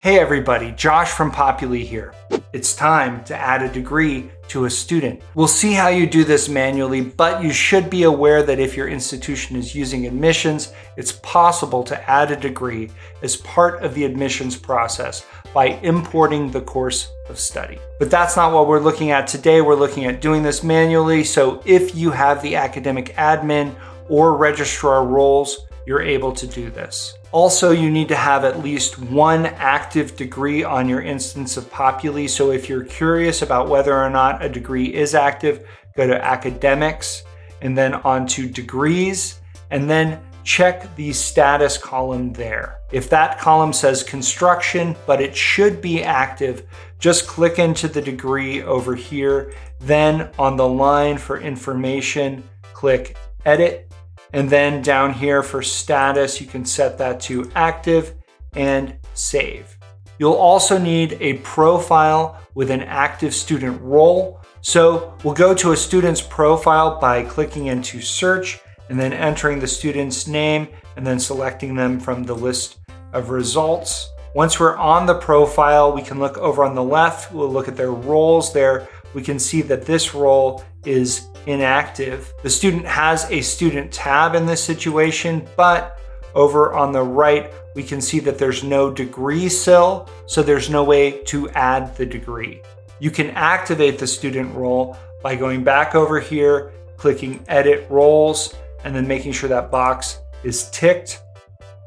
Hey everybody, Josh from Populi here. It's time to add a degree to a student. We'll see how you do this manually, but you should be aware that if your institution is using admissions, it's possible to add a degree as part of the admissions process by importing the course of study. But that's not what we're looking at today. We're looking at doing this manually. So if you have the academic admin or registrar roles, you're able to do this. Also, you need to have at least one active degree on your instance of Populi. So if you're curious about whether or not a degree is active, go to Academics and then onto Degrees, and then check the status column there. If that column says construction, but it should be active, just click into the degree over here. Then on the line for information, click Edit. And then down here for status, you can set that to active and save. You'll also need a profile with an active student role. So we'll go to a student's profile by clicking into search and then entering the student's name and then selecting them from the list of results. Once we're on the profile, we can look over on the left. We'll look at their roles there. We can see that this role is inactive. The student has a student tab in this situation, but over on the right, we can see that there's no degree sill, so there's no way to add the degree. You can activate the student role by going back over here, clicking Edit Roles, and then making sure that box is ticked,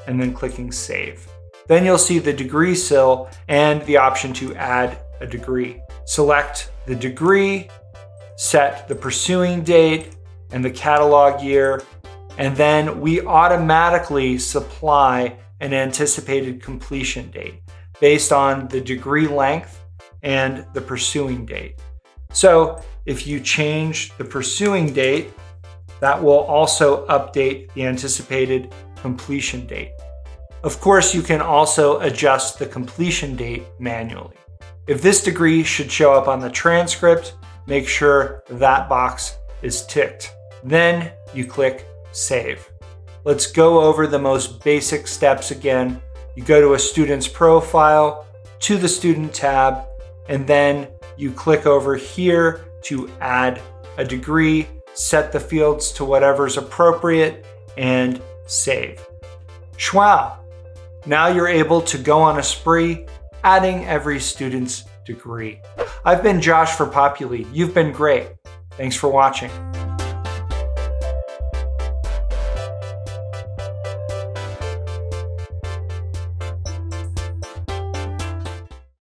and then clicking Save. Then you'll see the degree sill and the option to add a degree. Select the degree, set the pursuing date and the catalog year, and then we automatically supply an anticipated completion date based on the degree length and the pursuing date. So if you change the pursuing date, that will also update the anticipated completion date. Of course, you can also adjust the completion date manually. If this degree should show up on the transcript, make sure that box is ticked. Then you click Save. Let's go over the most basic steps again. You go to a student's profile, to the student tab, and then you click over here to add a degree, set the fields to whatever's appropriate, and save. Schwau! Now you're able to go on a spree, adding every student's degree. I've been Josh for Populi. You've been great. Thanks for watching.